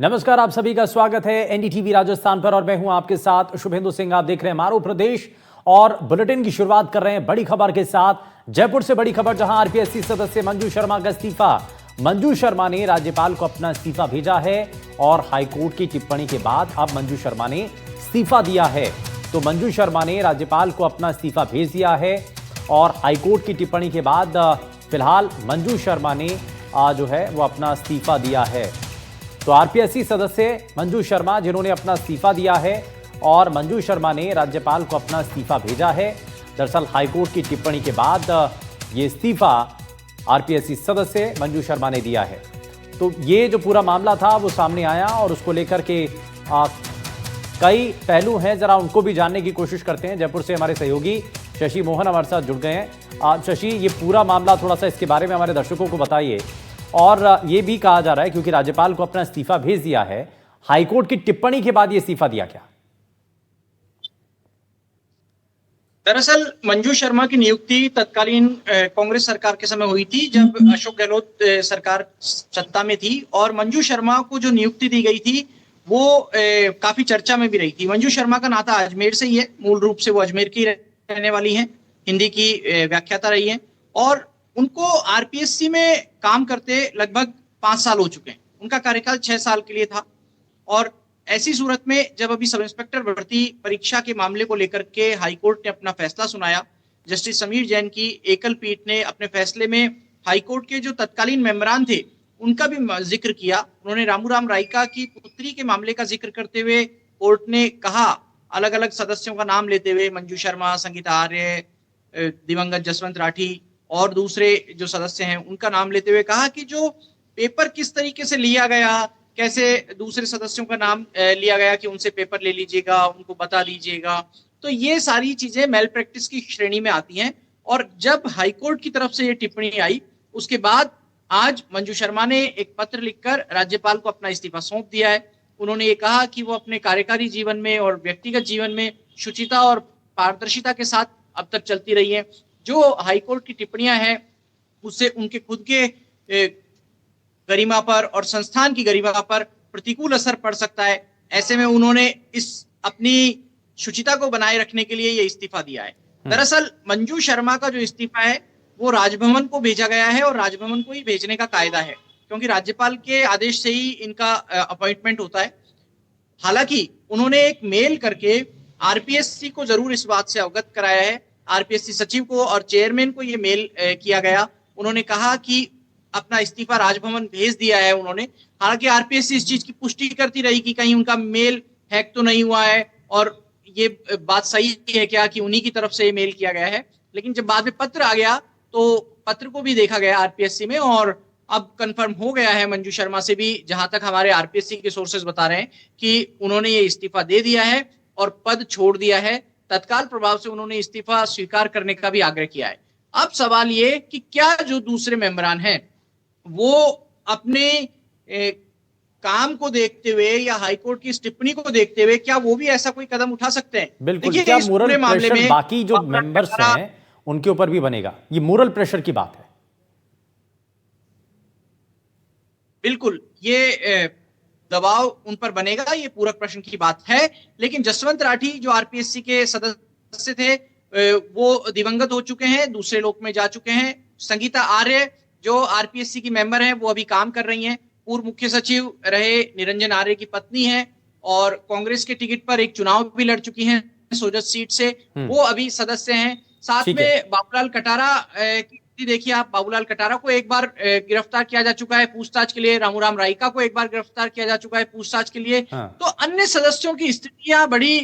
नमस्कार, आप सभी का स्वागत है एनडीटीवी राजस्थान पर और मैं हूं आपके साथ शुभेंदु सिंह। आप देख रहे हैं मारो प्रदेश और बुलेटिन की शुरुआत कर रहे हैं बड़ी खबर के साथ। जयपुर से बड़ी खबर, जहां आरपीएससी सदस्य मंजू शर्मा का इस्तीफा। मंजू शर्मा ने राज्यपाल को अपना इस्तीफा भेजा है और हाईकोर्ट की टिप्पणी के बाद अब मंजू शर्मा ने इस्तीफा दिया है। तो मंजू शर्मा ने राज्यपाल को अपना इस्तीफा भेज दिया है और हाईकोर्ट की टिप्पणी के बाद फिलहाल मंजू शर्मा ने जो है वो अपना इस्तीफा दिया है। तो आरपीएससी सदस्य मंजू शर्मा जिन्होंने अपना इस्तीफा दिया है और मंजू शर्मा ने राज्यपाल को अपना इस्तीफा भेजा है। दरअसल हाईकोर्ट की टिप्पणी के बाद ये इस्तीफा आरपीएससी सदस्य मंजू शर्मा ने दिया है। तो ये जो पूरा मामला था वो सामने आया और उसको लेकर के कई पहलू हैं, जरा उनको भी जानने की कोशिश करते हैं। जयपुर से हमारे सहयोगी शशि मोहन हमारे साथ जुड़ गए हैं। शशि, ये पूरा मामला थोड़ा सा इसके बारे में हमारे दर्शकों को बताइए। और ये भी कहा जा रहा है क्योंकि राज्यपाल को अपना इस्तीफा भेज दिया है, हाईकोर्ट की टिप्पणी के बाद ये इस्तीफा दिया क्या? दरअसल मंजू शर्मा की नियुक्ति तत्कालीन कांग्रेस सरकार के समय हुई थी, जब अशोक गहलोत सरकार सत्ता में थी। और मंजू शर्मा को जो नियुक्ति दी गई थी वो काफी चर्चा में भी रही थी। मंजू शर्मा का नाता अजमेर से ही है, मूल रूप से वो अजमेर की रहने वाली हैं, हिंदी की व्याख्याता रही हैं और उनको आरपीएससी में काम करते लगभग 5 साल हो चुके हैं। उनका कार्यकाल 6 साल के लिए था। और ऐसी सूरत में जब अभी सब इंस्पेक्टर भर्ती परीक्षा के मामले को लेकर के हाईकोर्ट ने अपना फैसला सुनाया, जस्टिस समीर जैन की एकल पीठ ने अपने फैसले में हाईकोर्ट के जो तत्कालीन मेंबरान थे उनका भी जिक्र किया। उन्होंने रामूराम राइका की पुत्री के मामले का जिक्र करते हुए कोर्ट ने कहा, अलग अलग सदस्यों का नाम लेते हुए, मंजू शर्मा, संगीता आर्य, दिवंगत जसवंत राठी और दूसरे जो सदस्य हैं उनका नाम लेते हुए कहा कि जो पेपर किस तरीके से लिया गया, कैसे दूसरे सदस्यों का नाम लिया गया कि उनसे पेपर ले लीजिएगा, उनको बता दीजिएगा, तो ये सारी चीजें मेल प्रैक्टिस की श्रेणी में आती हैं। और जब हाईकोर्ट की तरफ से ये टिप्पणी आई उसके बाद आज मंजू शर्मा ने एक पत्र लिखकर राज्यपाल को अपना इस्तीफा सौंप दिया है। उन्होंने ये कहा कि वो अपने कार्यकारी जीवन में और व्यक्तिगत जीवन में शुचिता और पारदर्शिता के साथ अब तक चलती रही है। जो हाईकोर्ट की टिप्पणियां हैं उससे उनके खुद के गरिमा पर और संस्थान की गरिमा पर प्रतिकूल असर पड़ सकता है। ऐसे में उन्होंने इस अपनी शुचिता को बनाए रखने के लिए यह इस्तीफा दिया है। दरअसल मंजू शर्मा का जो इस्तीफा है वो राजभवन को भेजा गया है और राजभवन को ही भेजने का कायदा है, क्योंकि राज्यपाल के आदेश से ही इनका अपॉइंटमेंट होता है। हालांकि उन्होंने एक मेल करके आरपीएससी को जरूर इस बात से अवगत कराया है। आरपीएससी सचिव को और चेयरमैन को ये मेल किया गया। उन्होंने कहा कि अपना इस्तीफा राजभवन भेज दिया है उन्होंने। हालांकि आरपीएससी इस चीज की पुष्टि करती रही कि कहीं उनका मेल हैक तो नहीं हुआ है और ये बात सही है क्या कि उन्हीं की तरफ से ये मेल किया गया है। लेकिन जब बाद में पत्र आ गया तो पत्र को भी देखा गया आरपीएससी में और अब कंफर्म हो गया है मंजू शर्मा से भी, जहां तक हमारे आरपीएससी के सोर्सेज बता रहे हैं कि उन्होंने ये इस्तीफा दे दिया है और पद छोड़ दिया है। तत्काल प्रभाव से उन्होंने इस्तीफा स्वीकार करने का भी आग्रह किया है। अब सवाल ये कि क्या जो दूसरे मेंबरान हैं वो अपने काम को देखते हुए या हाईकोर्ट की इस टिप्पणी को देखते हुए क्या वो भी ऐसा कोई कदम उठा सकते हैं? बिल्कुल, क्या मोरल प्रेशर बाकी जो मेंबर्स हैं उनके ऊपर भी बनेगा? ये मोरल प्रेशर की बात है। बिल्कुल, ये दबाव उन पर बनेगा, ये पूरक प्रश्न की बात है। लेकिन जसवंत राठी जो आरपीएससी के सदस्य थे वो दिवंगत हो चुके हैं, दूसरे लोक में जा चुके हैं। संगीता आर्य जो आरपीएससी की मेंबर हैं वो अभी काम कर रही हैं। पूर्व मुख्य सचिव रहे निरंजन आर्य की पत्नी हैं और कांग्रेस के टिकट पर एक चुनाव भी लड़ चुकी हैं सोजत सीट से, वो अभी सदस्य हैं। साथ में बाबूलाल कटारा की देखिए आप, बाबूलाल कटारा को एक बार गिरफ्तार किया जा चुका है पूछताछ के लिए, रामूराम राइका को एक बार गिरफ्तार किया जा चुका है पूछताछ के लिए। तो अन्य सदस्यों की स्थितियां बड़ी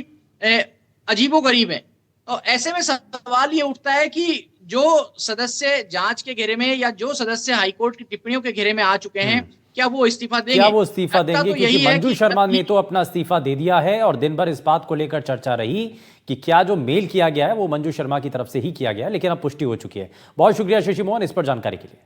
अजीबोगरीब है। और ऐसे में सवाल ये उठता है कि जो सदस्य जांच के घेरे में या जो सदस्य हाईकोर्ट की टिप्पणियों के घेरे में आ चुके हैं, क्या वो इस्तीफा देंगे? क्या वो इस्तीफा देंगे? तो क्योंकि मंजू शर्मा ने तो अपना इस्तीफा दे दिया है और दिन भर इस बात को लेकर चर्चा रही कि क्या जो मेल किया गया है वो मंजू शर्मा की तरफ से ही किया गया है, लेकिन अब पुष्टि हो चुकी है। बहुत शुक्रिया शशि मोहन इस पर जानकारी के लिए।